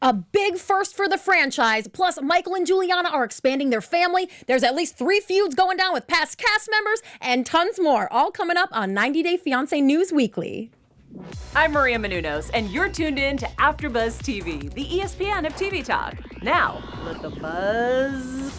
A big first for the franchise. Plus, Michael and Juliana are expanding their family. There's at least 3 feuds going down with past cast members and tons more. All coming up on 90 Day Fiancé News Weekly. I'm Maria Menounos, and you're tuned in to AfterBuzz TV, the ESPN of TV talk. Now, let the buzz.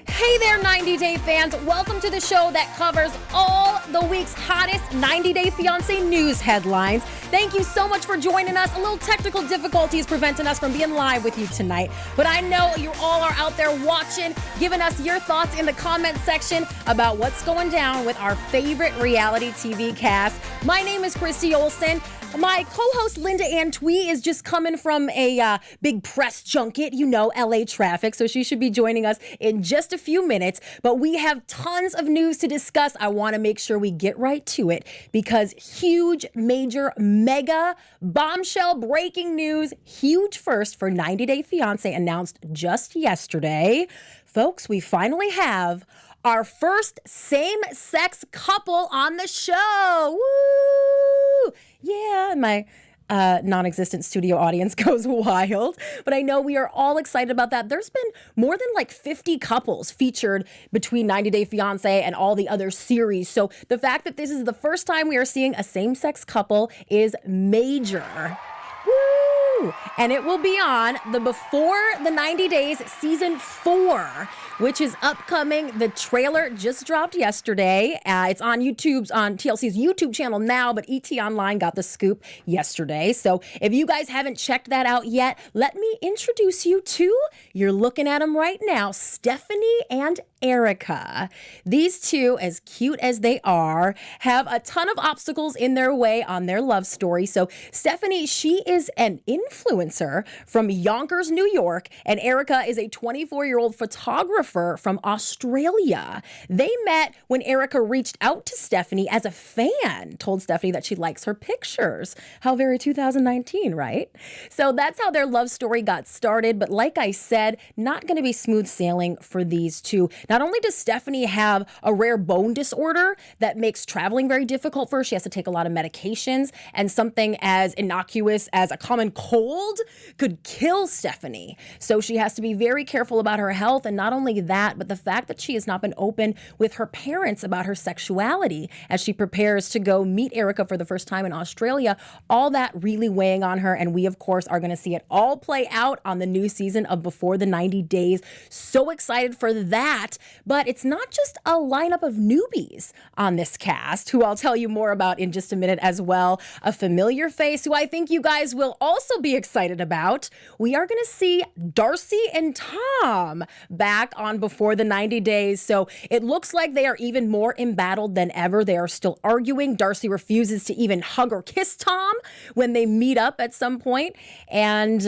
Hey there, 90 Day fans. Welcome to the show that covers all the week's hottest 90 Day Fiancé news headlines. Thank you so much for joining us. A little technical difficulties preventing us from being live with you tonight. But I know you all are out there watching, giving us your thoughts in the comment section about what's going down with our favorite reality TV cast. My name is Christy Olsen. My co-host Linda Antwi is just coming from a big press junket, LA traffic, so she should be joining us in just a few minutes. But we have tons of news to discuss. I want to make sure we get right to it because huge, major, mega, bombshell breaking news, huge first for 90 Day Fiancé announced just yesterday. Folks, we finally have our first same-sex couple on the show. Woo! Yeah, my non-existent studio audience goes wild. But I know we are all excited about that. There's been more than 50 couples featured between 90 Day Fiancé and all the other series. So the fact that this is the first time we are seeing a same-sex couple is major. Woo! And it will be on the Before the 90 Days Season 4, which is upcoming. The trailer just dropped yesterday. It's on TLC's YouTube channel now, but ET Online got the scoop yesterday. So if you guys haven't checked that out yet, let me introduce you to, you're looking at them right now, Stephanie and Erica. These two, as cute as they are, have a ton of obstacles in their way on their love story. So Stephanie, she is an influencer from Yonkers, New York, and Erica is a 24-year-old photographer from Australia. They met when Erica reached out to Stephanie as a fan, told Stephanie that she likes her pictures. How very 2019, right? So that's how their love story got started. But like I said, not going to be smooth sailing for these two. Not only does Stephanie have a rare bone disorder that makes traveling very difficult for her, she has to take a lot of medications, and something as innocuous as a common cold could kill Stephanie. So she has to be very careful about her health. And not only that, but the fact that she has not been open with her parents about her sexuality as she prepares to go meet Erica for the first time in Australia, all that really weighing on her. And we, of course, are going to see it all play out on the new season of Before the 90 Days. So excited for that. But it's not just a lineup of newbies on this cast, who I'll tell you more about in just a minute as well. A familiar face who I think you guys will also be excited about. We are going to see Darcy and Tom back on Before the 90 Days. So it looks like they are even more embattled than ever. They are still arguing. Darcy refuses to even hug or kiss Tom when they meet up at some point. And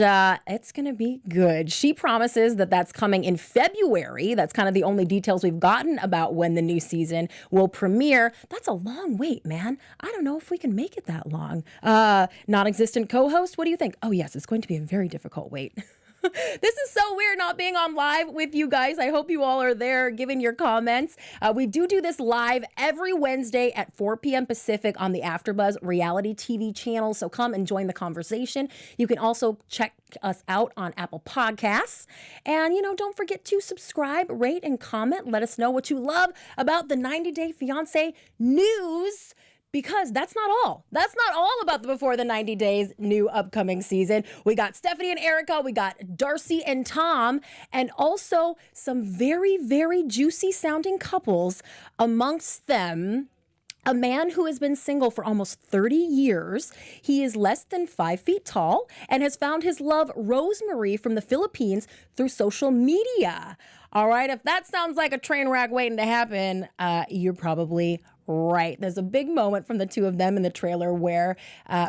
it's going to be good. She promises that that's coming in February. That's kind of the only details we've gotten about when the new season will premiere. That's a long wait, man. I don't know if we can make it that long. Non-existent co-host, what do you think? Oh, yes, it's going to be a very difficult wait. This is so weird not being on live with you guys. I hope you all are there giving your comments. We do this live every Wednesday at 4 p.m. Pacific on the AfterBuzz reality TV channel. So come and join the conversation. You can also check us out on Apple Podcasts. And, don't forget to subscribe, rate, and comment. Let us know what you love about the 90 Day Fiancé news. Because that's not all. That's not all about the Before the 90 Days new upcoming season. We got Stephanie and Erica, we got Darcy and Tom, and also some very, very juicy sounding couples. Amongst them, a man who has been single for almost 30 years. He is less than 5 feet tall and has found his love, Rosemary, from the Philippines through social media. All right, if that sounds like a train wreck waiting to happen, you're probably right. There's a big moment from the two of them in the trailer where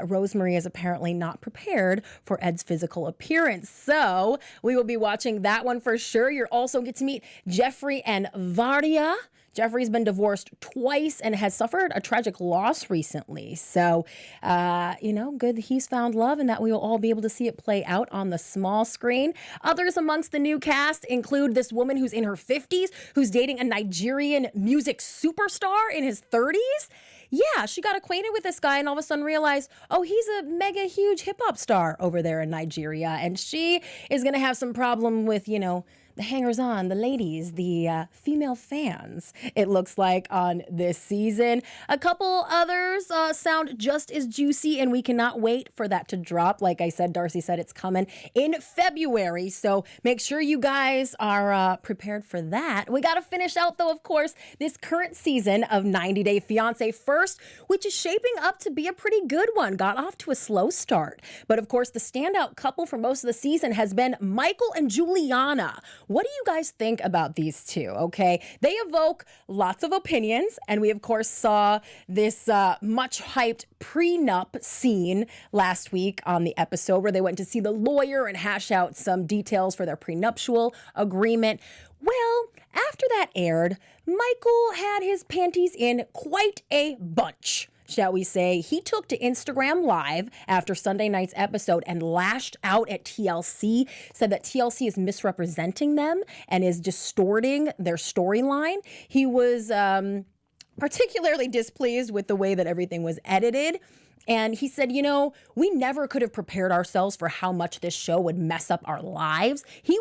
Rosemary is apparently not prepared for Ed's physical appearance. So we will be watching that one for sure. You'll also get to meet Jeffrey and Vardia. Jeffrey's been divorced twice and has suffered a tragic loss recently. So, good he's found love and that we will all be able to see it play out on the small screen. Others amongst the new cast include this woman who's in her 50s, who's dating a Nigerian music superstar in his 30s. yeah, she got acquainted with this guy and all of a sudden realized, oh, he's a mega huge hip hop star over there in Nigeria. And she is going to have some problem with, the hangers-on, the ladies, the female fans, it looks like, on this season. A couple others sound just as juicy, and we cannot wait for that to drop. Like I said, Darcy said it's coming in February, so make sure you guys are prepared for that. We got to finish out, though, of course, this current season of 90 Day Fiancé first, which is shaping up to be a pretty good one. Got off to a slow start. But, of course, the standout couple for most of the season has been Michael and Juliana. What do you guys think about these two? Okay, they evoke lots of opinions, and we of course saw this much hyped prenup scene last week on the episode where they went to see the lawyer and hash out some details for their prenuptial agreement. Well, after that aired, Michael had his panties in quite a bunch, shall we say. He took to Instagram Live after Sunday night's episode and lashed out at TLC, said that TLC is misrepresenting them and is distorting their storyline. He was particularly displeased with the way that everything was edited. And he said, we never could have prepared ourselves for how much this show would mess up our lives. He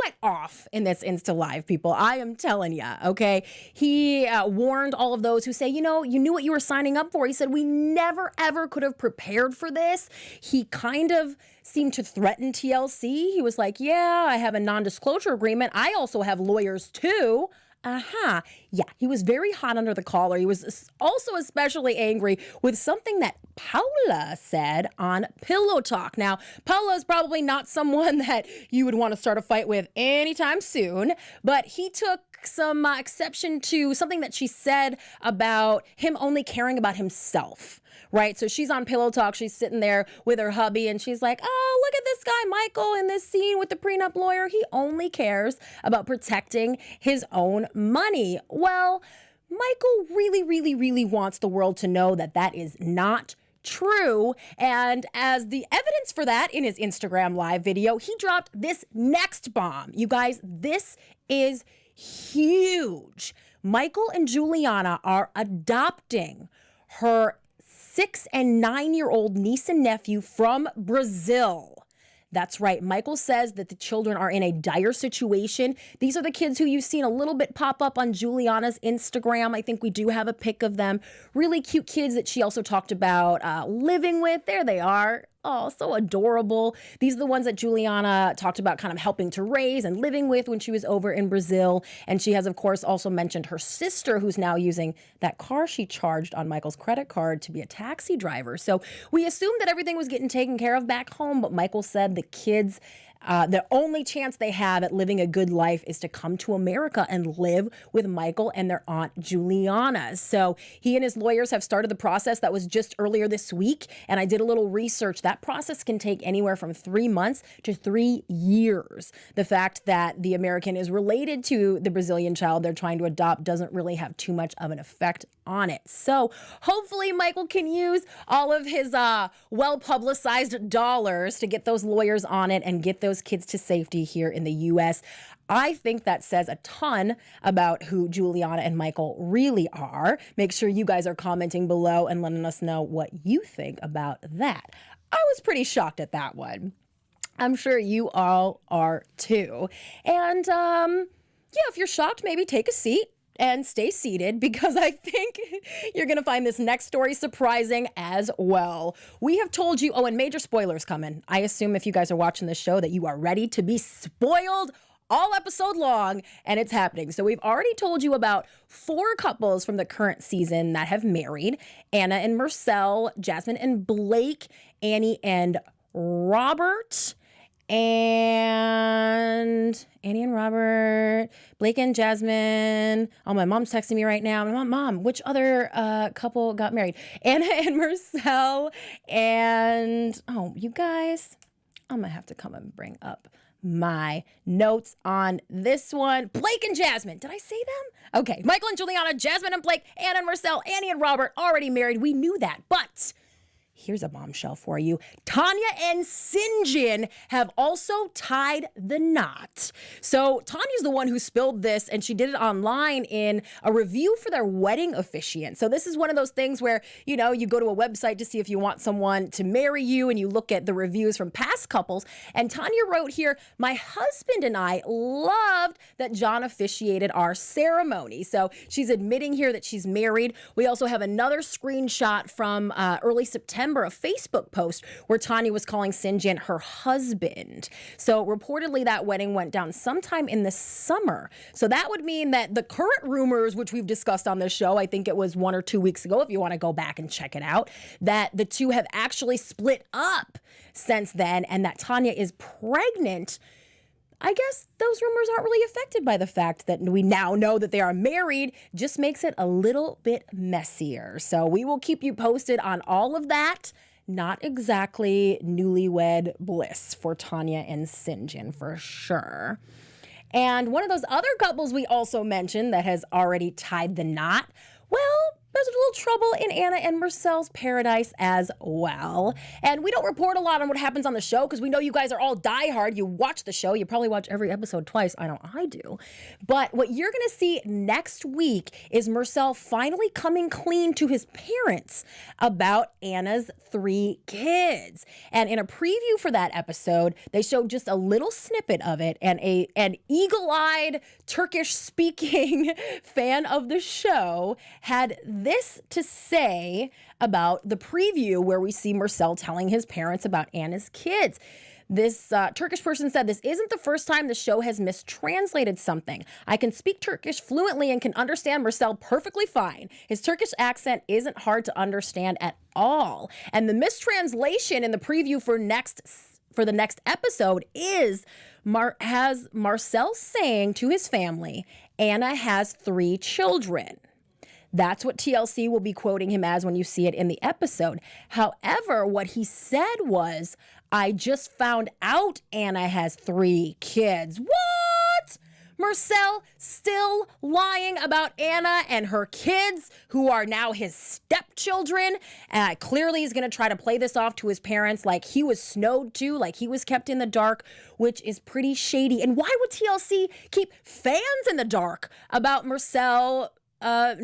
went off in this Insta Live, people. I am telling you, okay? He warned all of those who say, you knew what you were signing up for. He said, we never, ever could have prepared for this. He kind of seemed to threaten TLC. He was like, yeah, I have a non-disclosure agreement. I also have lawyers too. Yeah, he was very hot under the collar. He was also especially angry with something that Paula said on Pillow Talk. Now, Paula is probably not someone that you would want to start a fight with anytime soon, but he took some exception to something that she said about him only caring about himself, right? So she's on Pillow Talk. She's sitting there with her hubby and she's like, oh, look at this guy, Michael, in this scene with the prenup lawyer. He only cares about protecting his own money. Well, Michael really, really, really wants the world to know that that is not true. And as the evidence for that in his Instagram Live video, he dropped this next bomb. You guys, this is huge. Michael and Juliana are adopting her 6- and 9-year-old niece and nephew from Brazil. That's right. Michael says that the children are in a dire situation. These are the kids who you've seen a little bit pop up on Juliana's Instagram. I think we do have a pic of them. Really cute kids that she also talked about living with. There they are. Oh, so adorable. These are the ones that Juliana talked about kind of helping to raise and living with when she was over in Brazil. And she has, of course, also mentioned her sister, who's now using that car she charged on Michael's credit card to be a taxi driver. So we assumed that everything was getting taken care of back home, but Michael said the kids, the only chance they have at living a good life is to come to America and live with Michael and their aunt Juliana. So he and his lawyers have started the process. That was just earlier this week. And I did a little research. That process can take anywhere from 3 months to 3 years. The fact that the American is related to the Brazilian child they're trying to adopt doesn't really have too much of an effect on it. So hopefully Michael can use all of his well-publicized dollars to get those lawyers on it and get those kids to safety here in the U.S. I think that says a ton about who Juliana and Michael really are. Make sure you guys are commenting below and letting us know what you think about that. I was pretty shocked at that one. I'm sure you all are too. And if you're shocked, maybe take a seat and stay seated, because I think you're going to find this next story surprising as well. We have told you, and major spoilers coming. I assume if you guys are watching this show that you are ready to be spoiled all episode long, and it's happening. So we've already told you about 4 couples from the current season that have married: Anna and Marcel, Jasmine and Blake, Annie and Robert, and Annie and Robert, Blake and Jasmine. Oh, my mom's texting me right now. Mom, which other couple got married? Anna and Marcel. And, you guys, I'm going to have to come and bring up my notes on this one. Blake and Jasmine. Did I say them? Okay. Michael and Juliana, Jasmine and Blake, Anna and Marcel, Annie and Robert, already married. We knew that. But Here's a bombshell for you. Tanya and Sinjin have also tied the knot. So Tanya's the one who spilled this, and she did it online in a review for their wedding officiant. So this is one of those things where, you go to a website to see if you want someone to marry you, and you look at the reviews from past couples. And Tanya wrote here, my husband and I loved that John officiated our ceremony. So she's admitting here that she's married. We also have another screenshot from early September, a Facebook post where Tanya was calling Sinjin her husband. So reportedly that wedding went down sometime in the summer. So that would mean that the current rumors, which we've discussed on this show, I think it was 1 or 2 weeks ago, if you want to go back and check it out, that the two have actually split up since then, and that Tanya is pregnant. I guess those rumors aren't really affected by the fact that we now know that they are married. Just makes it a little bit messier. So we will keep you posted on all of that. Not exactly newlywed bliss for Tanya and Sinjin for sure. And one of those other couples we also mentioned that has already tied the knot, well, there's a little trouble in Anna and Marcel's paradise as well. And we don't report a lot on what happens on the show because we know you guys are all diehard. You watch the show. You probably watch every episode twice. I know I do. But what you're going to see next week is Marcel finally coming clean to his parents about Anna's 3 kids. And in a preview for that episode, they showed just a little snippet of it, and an eagle-eyed Turkish-speaking fan of the show had this to say about the preview where we see Marcel telling his parents about Anna's kids. This Turkish person said, this isn't the first time the show has mistranslated something. I can speak Turkish fluently and can understand Marcel perfectly fine. His Turkish accent isn't hard to understand at all. And the mistranslation in the preview for the next episode is has Marcel saying to his family, Anna has 3 children. That's what TLC will be quoting him as when you see it in the episode. However, what he said was, I just found out Anna has 3 kids. What? Marcel still lying about Anna and her kids, who are now his stepchildren. Clearly he's going to try to play this off to his parents like he was snowed to, like he was kept in the dark, which is pretty shady. And why would TLC keep fans in the dark about Marcel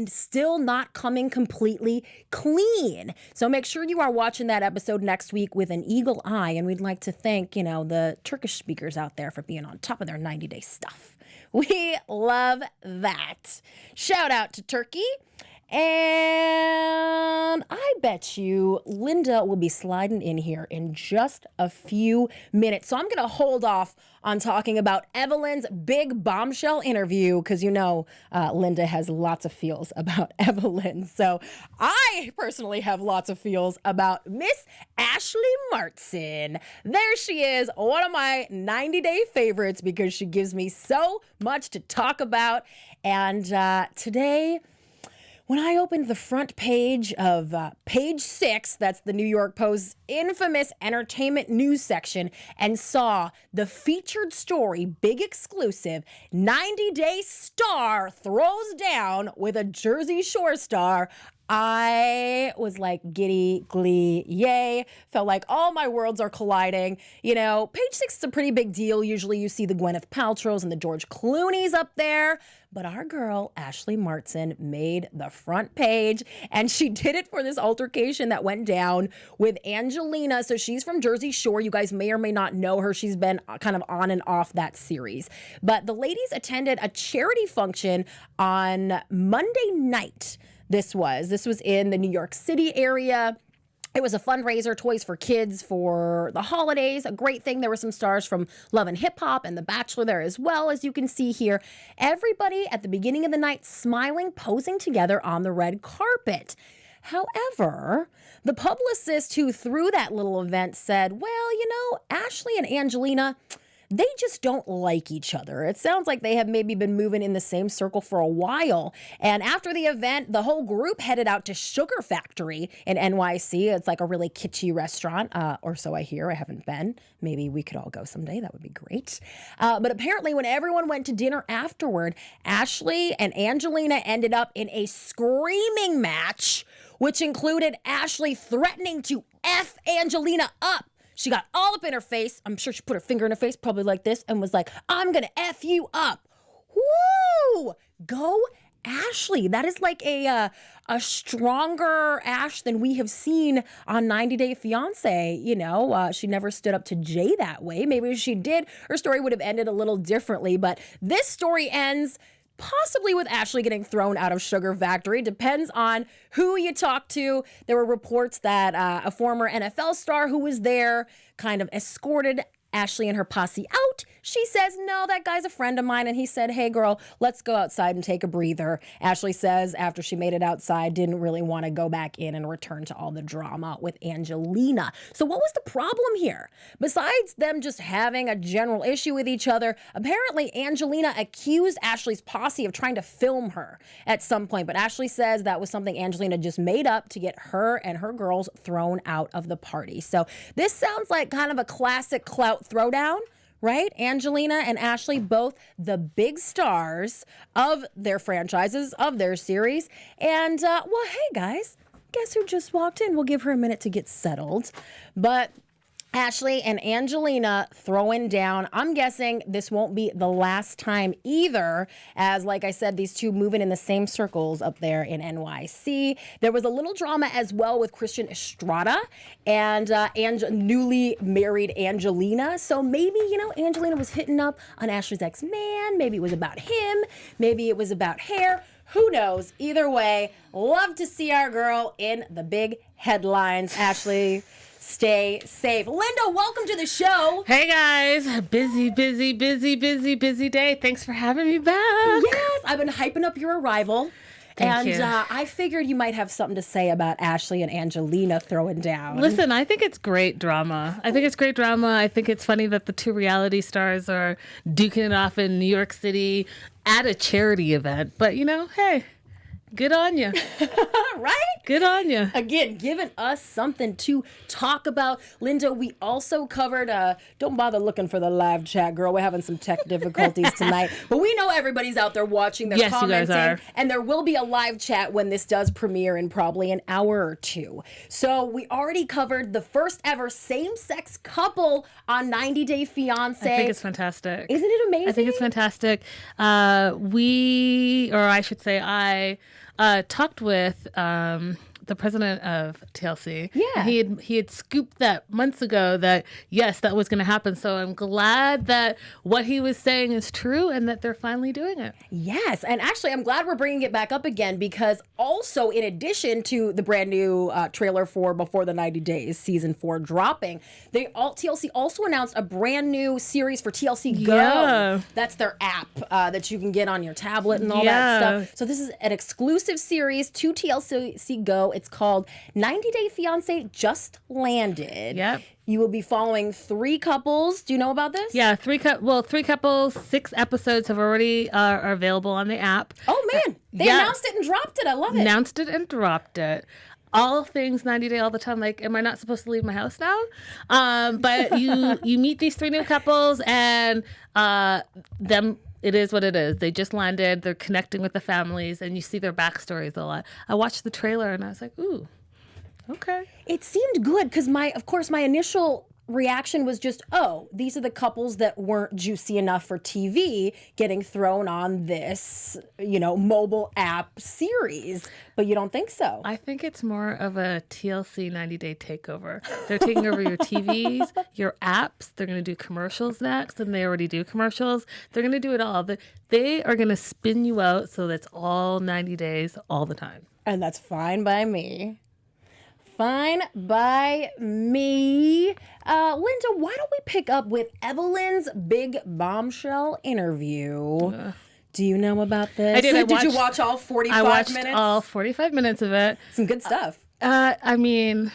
still not coming completely clean? So make sure you are watching that episode next week with an eagle eye. And we'd like to thank, the Turkish speakers out there for being on top of their 90-day stuff. We love that. Shout out to Turkey. And I bet you Linda will be sliding in here in just a few minutes. So I'm going to hold off on talking about Evelyn's big bombshell interview because Linda has lots of feels about Evelyn. So I personally have lots of feels about Miss Ashley Martin. There she is, one of my 90-day favorites because she gives me so much to talk about. And today, when I opened the front page of page 6, that's the New York Post's infamous entertainment news section, and saw the featured story, big exclusive, 90-day star throws down with a Jersey Shore star, I was like giddy, glee, yay. Felt like all my worlds are colliding. Page 6 is a pretty big deal. Usually you see the Gwyneth Paltrows and the George Clooney's up there. But our girl, Ashley Martin, made the front page. And she did it for this altercation that went down with Angelina. So she's from Jersey Shore. You guys may or may not know her. She's been kind of on and off that series. But the ladies attended a charity function on Monday night. This was in the New York City area. It was a fundraiser, Toys for Kids for the holidays. A great thing. There were some stars from Love and Hip Hop and The Bachelor there as well, as you can see here. Everybody at the beginning of the night smiling, posing together on the red carpet. However, the publicist who threw that little event said, well, Ashley and Angelina, they just don't like each other. It sounds like they have maybe been moving in the same circle for a while. And after the event, the whole group headed out to Sugar Factory in NYC. It's like a really kitschy restaurant, or so I hear. I haven't been. Maybe we could all go someday. That would be great. But apparently when everyone went to dinner afterward, Ashley and Angelina ended up in a screaming match, which included Ashley threatening to F Angelina up. She got all up in her face. I'm sure she put her finger in her face, probably like this, and was like, I'm going to F you up. Woo! Go Ashley. That is like a stronger Ash than we have seen on 90 Day Fiancé. You know, she never stood up to Jay that way. Maybe if she did, her story would have ended a little differently. But this story ends possibly with Ashley getting thrown out of Sugar Factory. Depends on who you talk to. There were reports that a former NFL star who was there kind of escorted Ashley and her posse out. She says, no, that guy's a friend of mine. And he said, hey, girl, let's go outside and take a breather. Ashley says after she made it outside, didn't really want to go back in and return to all the drama with Angelina. So what was the problem here? Besides them just having a general issue with each other, apparently Angelina accused Ashley's posse of trying to film her at some point. But Ashley says that was something Angelina just made up to get her and her girls thrown out of the party. So this sounds like kind of a classic clout throwdown, right? Angelina and Ashley, both the big stars of their franchises, of their series. And, well, hey, guys, guess who just walked in? We'll give her a minute to get settled. But Ashley and Angelina throwing down. I'm guessing this won't be the last time either, as like I said, these two moving in the same circles up there in NYC. There was a little drama as well with Christian Estrada and newly married Angelina. So maybe, you know, Angelina was hitting up on Ashley's ex-man. Maybe it was about him. Maybe it was about hair. Who knows? Either way, love to see our girl in the big headlines. Ashley, stay safe. Linda, welcome to the show. Hey guys, busy day. Thanks for having me back. Yes, I've been hyping up your arrival. Thank you. I figured you might have something to say about Ashley and Angelina throwing down. Listen, I think it's great drama. I think it's funny that the two reality stars are duking it off in New York City at a charity event. But, you know, hey, good on you. Right? Good on you. Again, giving us something to talk about. Linda, we also covered, don't bother looking for the live chat, girl. We're having some tech difficulties tonight. But we know everybody's out there watching. They're commenting. You guys are. And there will be a live chat when this does premiere in probably an hour or two. So we already covered the first ever same-sex couple on 90 Day Fiancé. I think it's fantastic. Isn't it amazing? I think it's fantastic. I talked with the president of TLC. Yeah. He had scooped that months ago that, yes, that was going to happen. So I'm glad that what he was saying is true and that they're finally doing it. Yes. And actually, I'm glad we're bringing it back up again because also, in addition to the brand new trailer for Before the 90 Days, season 4 dropping, TLC also announced a brand new series for TLC Go. Yeah. That's their app that you can get on your tablet and all that stuff. So this is an exclusive series to TLC Go. It's called 90 Day Fiancé Just Landed. Yep. You will be following 3 couples. Do you know about this? Yeah, 3 couples, 6 episodes have already are available on the app. Oh, man. They announced it and dropped it. I love it. Announced it and dropped it. All things 90 Day all the time. Like, am I not supposed to leave my house now? But you meet these 3 new couples and it is what it is. They just landed. They're connecting with the families, and you see their backstories a lot. I watched the trailer, and I was like, ooh, okay. It seemed good because my initial reaction was just, oh, these are the couples that weren't juicy enough for TV getting thrown on this, mobile app series. But you don't think so? I think it's more of a TLC 90-day takeover. They're taking over your TVs, your apps. They're going to do commercials next, and they already do commercials. They're going to do it all. They are going to spin you out so that's all 90 days all the time. And that's fine by me. Fine by me. Linda, why don't we pick up with Evelyn's big bombshell interview? Do you know about this? I did. Did you watch all 45 minutes? I watched all 45 minutes of it. Some good stuff. I mean,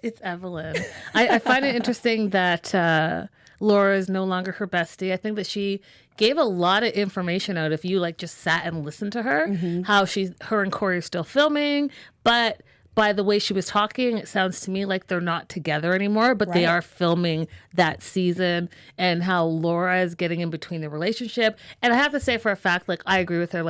it's Evelyn. I find it interesting that Laura is no longer her bestie. I think that she gave a lot of information out if you just sat and listened to her, how her and Corey are still filming, but by the way she was talking, it sounds to me like they're not together anymore, but they are filming that season, and how Laura is getting in between the relationship. And I have to say for a fact, I agree with her,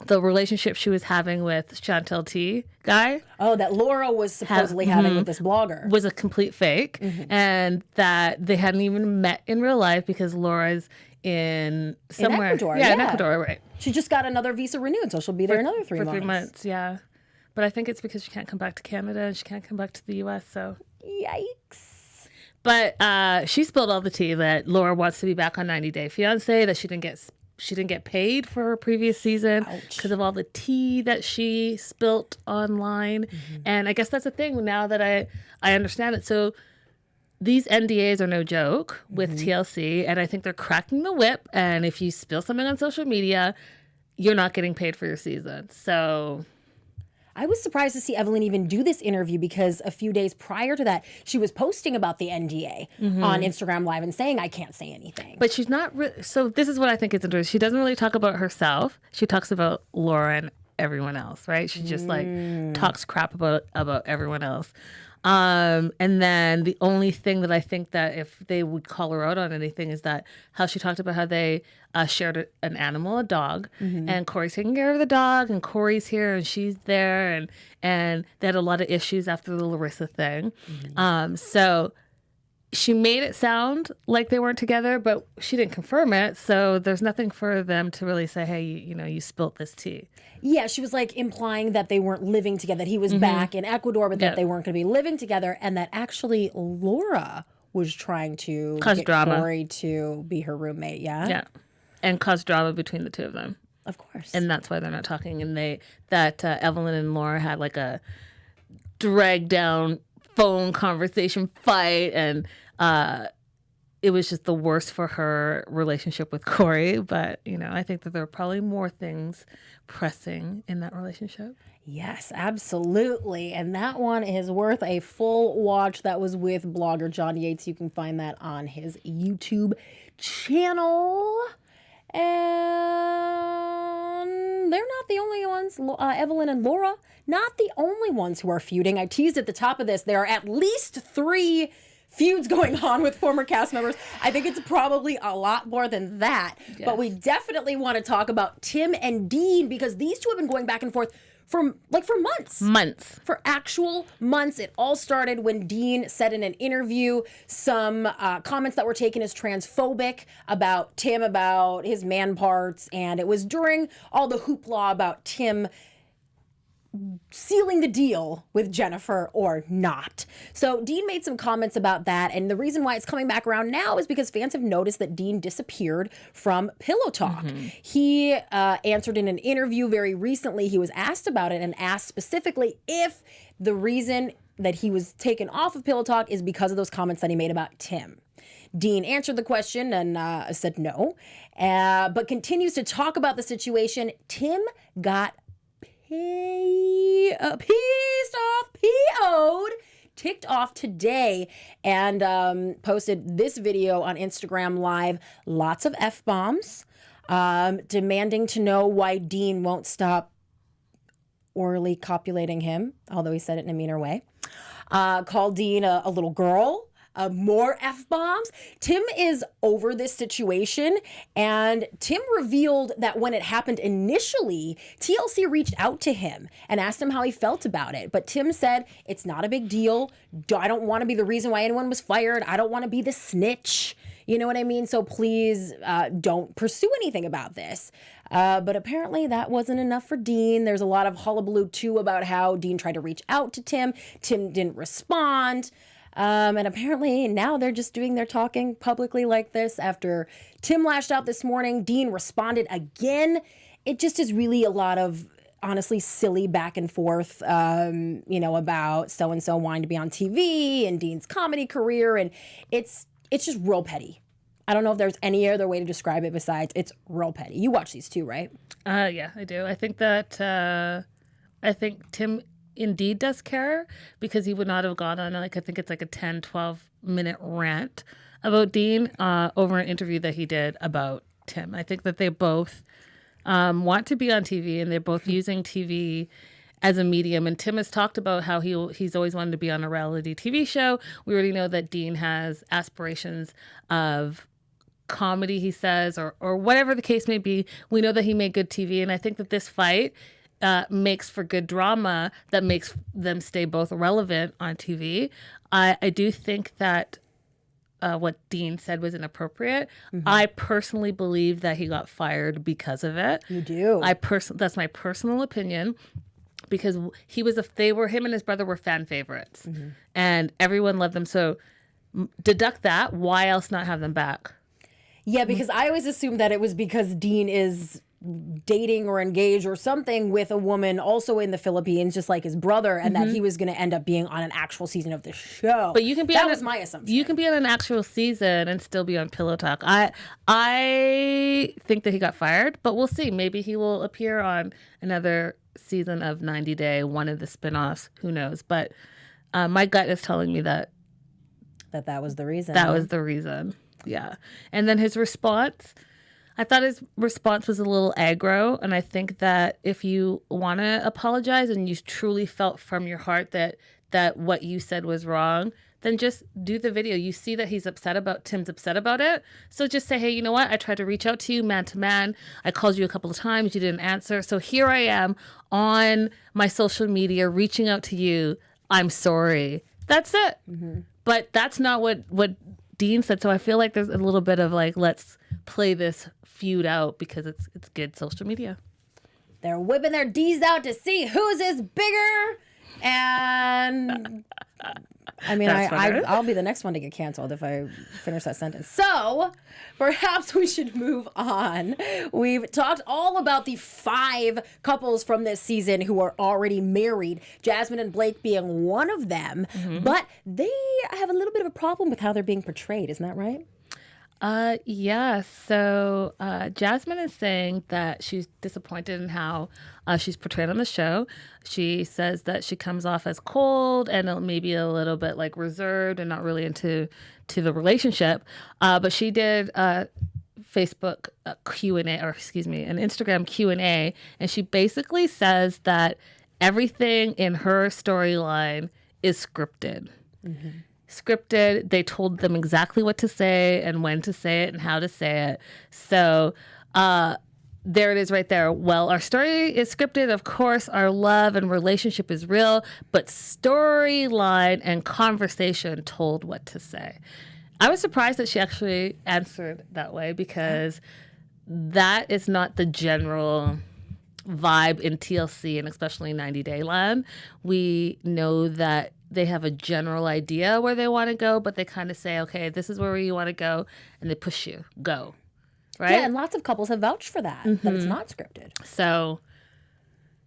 the relationship she was having with Chantel T guy Oh, that Laura was supposedly having with this blogger. was a complete fake, and that they hadn't even met in real life because Laura's in somewhere. Ecuador, in yeah. Ecuador, right. She just got another visa renewed, so she'll be there another 3 for months. 3 months, yeah. But I think it's because she can't come back to Canada and she can't come back to the U.S., so. Yikes. But she spilled all the tea that Laura wants to be back on 90 Day Fiancé, that she didn't get paid for her previous season because of all the tea that she spilt online. And I guess that's the thing now that I understand it. So these NDAs are no joke with TLC, and I think they're cracking the whip. And if you spill something on social media, you're not getting paid for your season. So I was surprised to see Evelyn even do this interview because a few days prior to that, she was posting about the NDA on Instagram Live and saying, I can't say anything. But she's not so this is what I think is interesting. She doesn't really talk about herself. She talks about Laura and everyone else, right? She just like talks crap about everyone else. And then the only thing that I think that if they would call her out on anything is that how she talked about how they shared an animal, a dog, and Corey's taking care of the dog, and Corey's here and she's there, and they had a lot of issues after the Larissa thing. So she made it sound like they weren't together, but she didn't confirm it. So there's nothing for them to really say, hey, you spilt this tea. Yeah, she was like implying that they weren't living together, that he was back in Ecuador, but that they weren't going to be living together, and that actually Laura was trying to get drama. Corey to be her roommate. Yeah. And cause drama between the two of them. Of course. And that's why they're not talking. And Evelyn and Laura had like a drag down phone conversation fight, and it was just the worst for her relationship with Corey. But, I think that there are probably more things pressing in that relationship. Yes, absolutely. And that one is worth a full watch. That was with blogger John Yates. You can find that on his YouTube channel. And they're not the only ones, Evelyn and Laura, not the only ones who are feuding. I teased at the top of this, there are at least 3 feuds going on with former cast members. I think it's probably a lot more than that. Yes. But we definitely want to talk about Tim and Dean because these two have been going back and forth for months. For actual months. It all started when Dean said in an interview some comments that were taken as transphobic about Tim, about his man parts. And it was during all the hoopla about Tim sealing the deal with Jennifer or not. So Dean made some comments about that, and the reason why it's coming back around now is because fans have noticed that Dean disappeared from Pillow Talk. He answered in an interview very recently. He was asked about it and asked specifically if the reason that he was taken off of Pillow Talk is because of those comments that he made about Tim. Dean answered the question and said no, but continues to talk about the situation. Tim got ticked off today and posted this video on Instagram Live. Lots of F-bombs, demanding to know why Dean won't stop orally copulating him, although he said it in a meaner way. Called Dean a little girl. More F-bombs. Tim is over this situation, and Tim revealed that when it happened initially, TLC reached out to him and asked him how he felt about it. But Tim said, it's not a big deal. I don't want to be the reason why anyone was fired. I don't want to be the snitch. You know what I mean? So please don't pursue anything about this. But apparently that wasn't enough for Dean. There's a lot of hullabaloo, too, about how Dean tried to reach out to Tim. Tim didn't respond. And apparently now they're just doing their talking publicly like this. After Tim lashed out this morning, Dean responded again. It just is really a lot of, honestly, silly back and forth, about so-and-so wanting to be on TV and Dean's comedy career. And it's just real petty. I don't know if there's any other way to describe it besides it's real petty. You watch these too, right? Yeah, I do. I think that, Tim indeed does care, because he would not have gone on, I think it's like a 10, 12-minute rant about Dean over an interview that he did about Tim. I think that they both want to be on TV, and they're both using TV as a medium. And Tim has talked about how he's always wanted to be on a reality TV show. We already know that Dean has aspirations of comedy he says or whatever the case may be. We know that he made good TV, and I think that this fight makes for good drama that makes them stay both relevant on TV. I do think that what Dean said was inappropriate. I personally believe that he got fired because of it. You do? That's my personal opinion, because him and his brother were fan favorites, and everyone loved them. So deduct that. Why else not have them back? Yeah, because I always assumed that it was because Dean is dating or engaged or something with a woman also in the Philippines, just like his brother, and that he was going to end up being on an actual season of the show. But you can be that was my assumption. You can be on an actual season and still be on Pillow Talk. I think that he got fired, but we'll see. Maybe he will appear on another season of 90 Day, one of the spinoffs. Who knows? But my gut is telling me that was the reason. That was the reason. Yeah. And then his response, I thought his response was a little aggro, and I think that if you want to apologize and you truly felt from your heart that what you said was wrong, then just do the video. You see that Tim's upset about it. So just say, hey, you know what? I tried to reach out to you man to man. I called you a couple of times. You didn't answer. So here I am on my social media reaching out to you. I'm sorry. That's it. But that's not what Dean said. So I feel like there's a little bit of like, let's play this feud out because it's good social media. They're whipping their D's out to see whose is bigger. And I mean, I'll be the next one to get canceled if I finish that sentence. So perhaps we should move on. We've talked all about the 5 couples from this season who are already married, Jasmine and Blake being one of them. But they have a little bit of a problem with how they're being portrayed. Isn't that right? Yeah. So Jasmine is saying that she's disappointed in how she's portrayed on the show. She says that she comes off as cold and maybe a little bit like reserved and not really into the relationship. But she did Facebook Q&A, or excuse me, an Instagram Q&A, and she basically says that everything in her storyline is scripted. Scripted. They told them exactly what to say and when to say it and how to say it. So there it is right there. Well, our story is scripted. Of course, our love and relationship is real, but storyline and conversation told what to say. I was surprised that she actually answered that way, because that is not the general vibe in TLC and especially 90 Day Land. We know that they have a general idea where they want to go, but they kind of say, okay, this is where you want to go, and they push you, go. Right? Yeah, and lots of couples have vouched for that it's not scripted. So,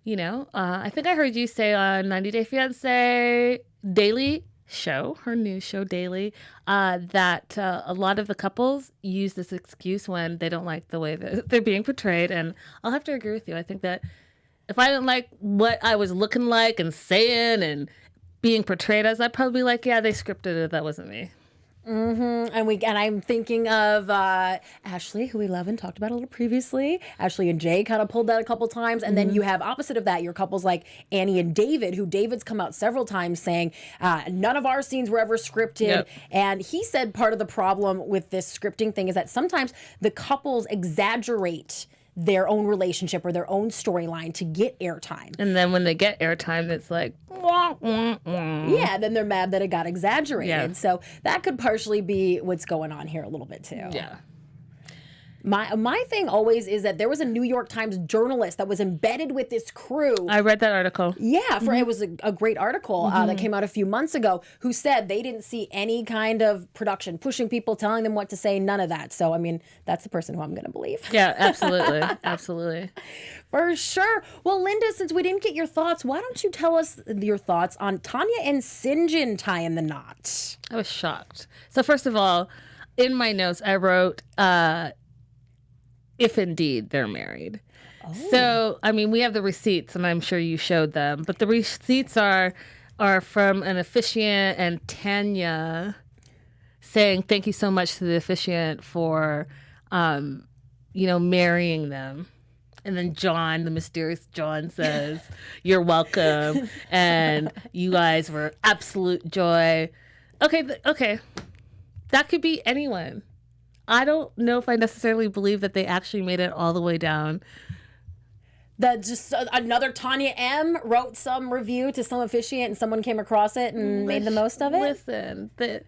I think I heard you say on 90 Day Fiancé Daily show, her new show Daily, that a lot of the couples use this excuse when they don't like the way that they're being portrayed. And I'll have to agree with you. I think that if I didn't like what I was looking like and saying and being portrayed as, I'd probably be like, yeah, they scripted it. That wasn't me. And I'm thinking of Ashley, who we love and talked about a little previously. Ashley and Jay kind of pulled that a couple times. And then you have opposite of that, your couples like Annie and David, who David's come out several times saying none of our scenes were ever scripted. Yep. And he said part of the problem with this scripting thing is that sometimes the couples exaggerate their own relationship or their own storyline to get airtime. And then when they get airtime, it's like, wah, wah, wah. Yeah, then they're mad that it got exaggerated. Yeah. So that could partially be what's going on here a little bit too. Yeah. My thing always is that there was a New York Times journalist that was embedded with this crew. I read that article. Yeah, it was a great article that came out a few months ago, who said they didn't see any kind of production pushing people, telling them what to say, none of that. So, I mean, that's the person who I'm going to believe. Yeah, absolutely. Absolutely. For sure. Well, Linda, since we didn't get your thoughts, why don't you tell us your thoughts on Tanya and Sinjin tying the knot? I was shocked. So first of all, in my notes, I wrote, if indeed they're married. Oh. So, I mean, we have the receipts, and I'm sure you showed them, but the receipts are from an officiant and Tanya saying thank you so much to the officiant for, marrying them. And then John, the mysterious John, says, you're welcome, and you guys were absolute joy. Okay, that could be anyone. I don't know if I necessarily believe that they actually made it all the way down. That just another Tanya M wrote some review to some officiant and someone came across it and made the most of it. Listen, the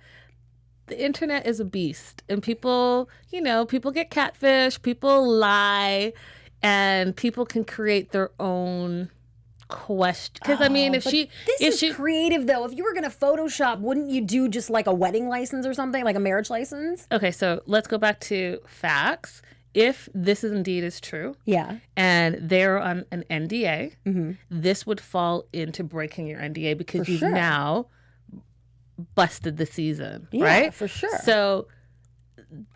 internet is a beast, and people get catfish, people lie, and people can create their own question. Because I mean, this is creative though. If you were gonna Photoshop, wouldn't you do just like a wedding license or something, like a marriage license? Okay, so let's go back to facts. If this indeed is true, and they're on an NDA, this would fall into breaking your NDA because you've now busted the season, right? For sure. So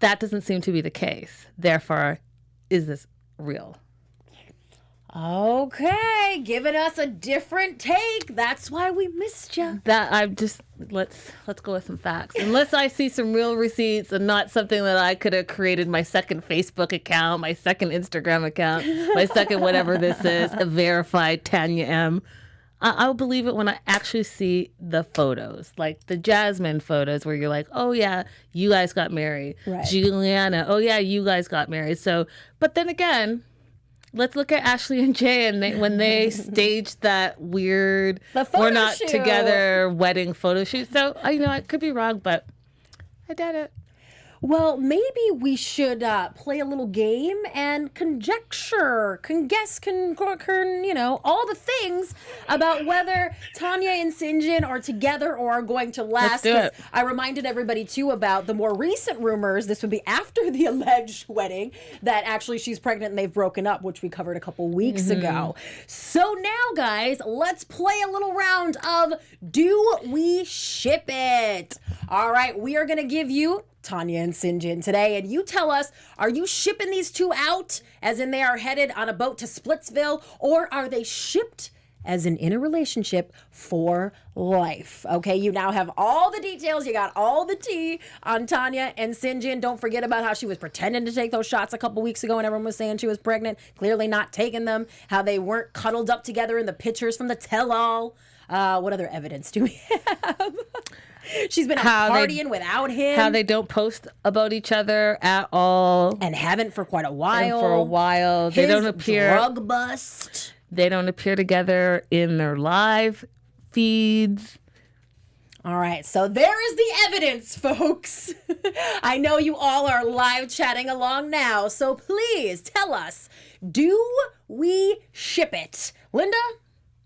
that doesn't seem to be the case. Therefore, is this real? Okay, giving us a different take. That's why we missed you. That I'm just let's go with some facts. Unless I see some real receipts and not something that I could have created my second Facebook account, my second Instagram account, my second whatever this is, a verified Tanya M. I'll believe it when I actually see the photos, like the Jasmine photos where you're like, oh yeah, you guys got married. Right. Juliana, oh yeah, you guys got married. So, but then again, let's look at Ashley and Jay and when they staged that weird "we're not shoot. together" wedding photo shoot. So I could be wrong, but I did it. Well, maybe we should play a little game and conjecture, guess, all the things about whether Tanya and Sinjin are together or are going to last. Let's do it. I reminded everybody, too, about the more recent rumors. This would be after the alleged wedding, that actually she's pregnant and they've broken up, which we covered a couple weeks ago. So now, guys, let's play a little round of Do We Ship It? All right, we are going to give you Tanya and Sinjin today, and you tell us, are you shipping these two out as in they are headed on a boat to Splitsville, or are they shipped as in a relationship for life? Okay, you now have all the details. You got all the tea on Tanya and Sinjin. Don't forget about how she was pretending to take those shots a couple weeks ago and everyone was saying she was pregnant, clearly not taking them, how they weren't cuddled up together in the pictures from the tell-all. What other evidence do we have? She's been partying without him. How they don't post about each other at all. And haven't for quite a while. They don't appear. Drug bust. They don't appear together in their live feeds. All right, so there is the evidence, folks. I know you all are live chatting along now, so please tell us, do we ship it? Linda?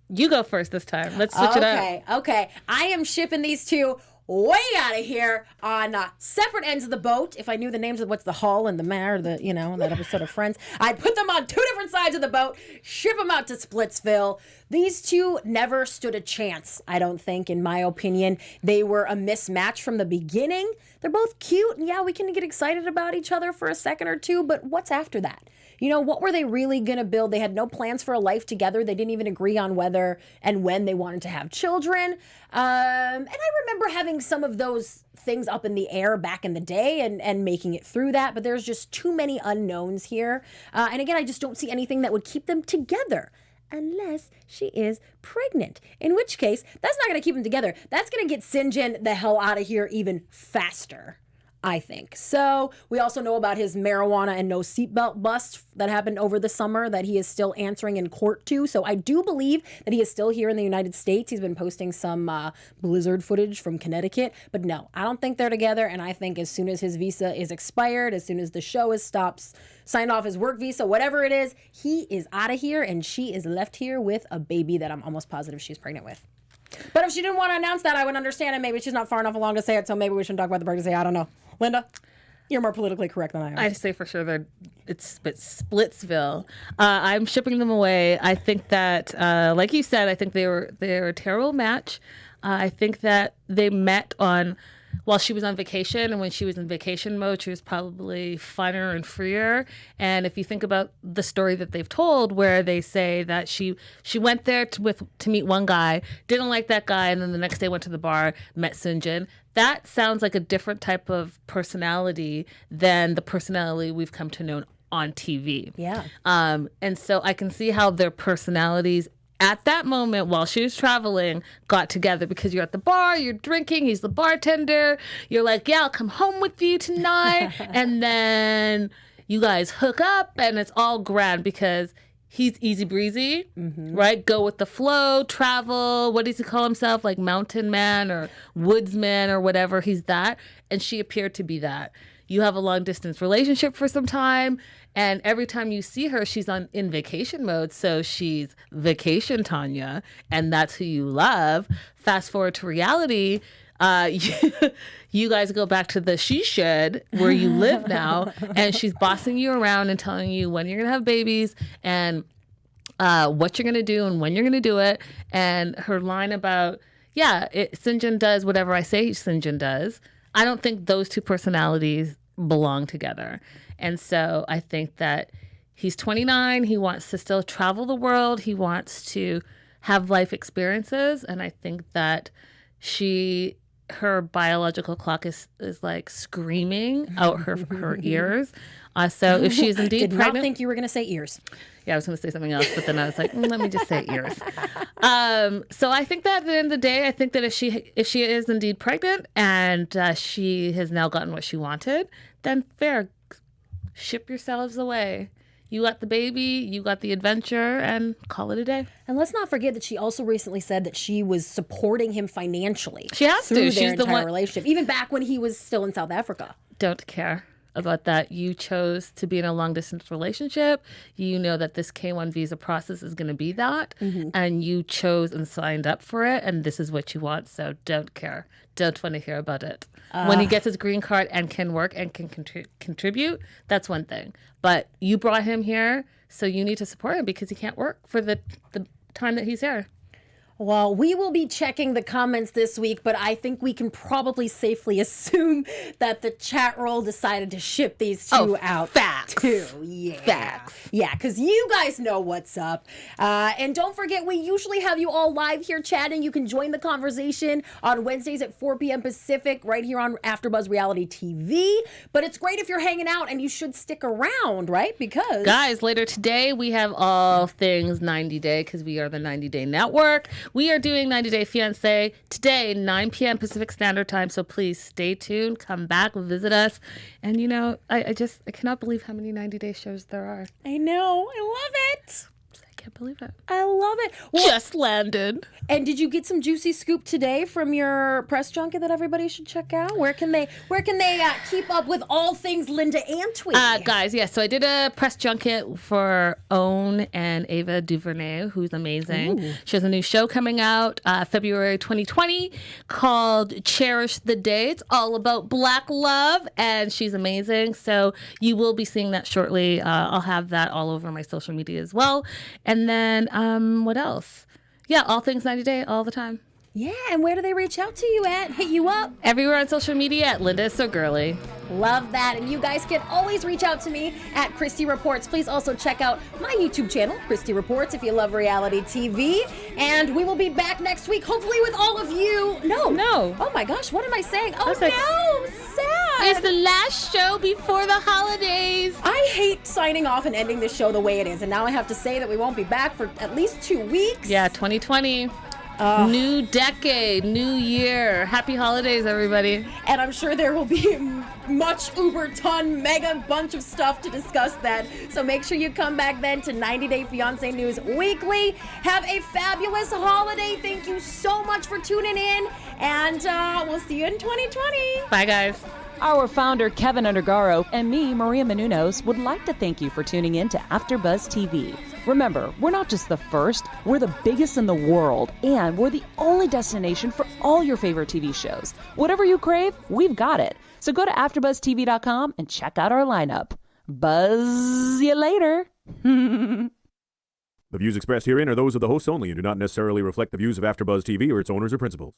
You go first this time. Let's switch it up. Okay. I am shipping these two way out of here on separate ends of the boat. If I knew the names of what's the hull and the mare, that episode of Friends, I'd put them on two different sides of the boat, ship them out to Splitsville. These two never stood a chance, I don't think, in my opinion. They were a mismatch from the beginning. They're both cute, and yeah, we can get excited about each other for a second or two, but what's after that? What were they really going to build? They had no plans for a life together. They didn't even agree on whether and when they wanted to have children. And I remember having some of those things up in the air back in the day and making it through that. But there's just too many unknowns here. And again, I just don't see anything that would keep them together. Unless she is pregnant. In which case, that's not going to keep them together. That's going to get Sinjin the hell out of here even faster, I think. So we also know about his marijuana and no seatbelt bust that happened over the summer that he is still answering in court to. So I do believe that he is still here in the United States. He's been posting some blizzard footage from Connecticut. But no, I don't think they're together. And I think as soon as his visa is expired, as soon as the show signed off his work visa, whatever it is, he is out of here and she is left here with a baby that I'm almost positive she's pregnant with. But if she didn't want to announce that, I would understand it. Maybe she's not far enough along to say it, so maybe we shouldn't talk about the pregnancy. I don't know. Linda, you're more politically correct than I am. I say for sure it's Splitsville. I'm shipping them away. I think that, like you said, I think they're a terrible match. I think that they met while she was on vacation, and when she was in vacation mode, she was probably funner and freer. And if you think about the story that they've told, where they say that she went there to meet one guy, didn't like that guy, and then the next day went to the bar, met Sinjin. That sounds like a different type of personality than the personality we've come to know on TV. Yeah. And so I can see how their personalities at that moment while she was traveling got together, because you're at the bar, you're drinking, he's the bartender, you're like, yeah, I'll come home with you tonight. And then you guys hook up and it's all grand because he's easy breezy, right? Go with the flow, travel. What does he call himself? Like mountain man or woodsman or whatever. He's that. And she appeared to be that. You have a long distance relationship for some time. And every time you see her, she's in vacation mode. So she's vacation Tanya. And that's who you love. Fast forward to reality. You guys go back to the she shed where you live now, and she's bossing you around and telling you when you're going to have babies and what you're going to do and when you're going to do it. And her line about, Sinjin does whatever I say Sinjin does. I don't think those two personalities belong together. And so I think that he's 29. He wants to still travel the world. He wants to have life experiences. And I think that her biological clock is like screaming out her ears. So if she's indeed Did pregnant, not think you were going to say ears. Yeah, I was going to say something else, but then I was like, let me just say ears. So I think that at the end of the day, I think that if she is indeed pregnant and she has now gotten what she wanted, then fair, ship yourselves away. You got the baby, you got the adventure, and call it a day. And let's not forget that she also recently said that she was supporting him financially. She has to. Through She's their the entire one relationship, even back when he was still in South Africa. Don't care about that. You chose to be in a long distance relationship. You know that this K1 visa process is going to be that, and you chose and signed up for it, and this is what you want. So don't care. Don't want to hear about it. When he gets his green card and can work and can contribute, that's one thing. But you brought him here, so you need to support him because he can't work for the time that he's here. Well, we will be checking the comments this week, but I think we can probably safely assume that the chat roll decided to ship these two out. Facts. Too. Yeah. Facts. Yeah, because you guys know what's up. And don't forget, we usually have you all live here chatting. You can join the conversation on Wednesdays at 4 p.m. Pacific right here on AfterBuzz Reality TV. But it's great if you're hanging out, and you should stick around, right? Because... Guys, later today, we have all things 90 Day because we are the 90 Day Network. We are doing 90 Day Fiancé today, 9 p.m. Pacific Standard Time. So please stay tuned, come back, visit us. And, you know, I cannot believe how many 90 Day shows there are. I know. I love it. I can't believe it. I love it. Well, just landed. And did you get some juicy scoop today from your press junket that everybody should check out? Where can they keep up with all things Linda Antwi? Guys, so I did a press junket for Own and Ava DuVernay, who's amazing. Ooh. She has a new show coming out February 2020 called Cherish the Day. It's all about Black love, and she's amazing. So you will be seeing that shortly. I'll have that all over my social media as well. And then what else? Yeah, all things 90 Day, all the time. Yeah, and where do they reach out to you at? Hit you up? Everywhere on social media at Linda So Girly. Love that. And you guys can always reach out to me at Christy Reports. Please also check out my YouTube channel, Christy Reports, if you love reality TV. And we will be back next week, hopefully with all of you. No. Oh my gosh, what am I saying? Oh no, sad. It's the last show before the holidays. I hate signing off and ending this show the way it is. And now I have to say that we won't be back for at least 2 weeks. Yeah, 2020. New decade, new year. Happy holidays, everybody. And I'm sure there will be much mega bunch of stuff to discuss then. So make sure you come back then to 90 Day Fiancé News Weekly. Have a fabulous holiday. Thank you so much for tuning in. And we'll see you in 2020. Bye, guys. Our founder, Keven Undergaro, and me, Maria Menounos, would like to thank you for tuning in to AfterBuzz TV. Remember, we're not just the first, we're the biggest in the world, and we're the only destination for all your favorite TV shows. Whatever you crave, we've got it. So go to AfterBuzzTV.com and check out our lineup. Buzz you later. The views expressed herein are those of the hosts only and do not necessarily reflect the views of AfterBuzz TV or its owners or principals.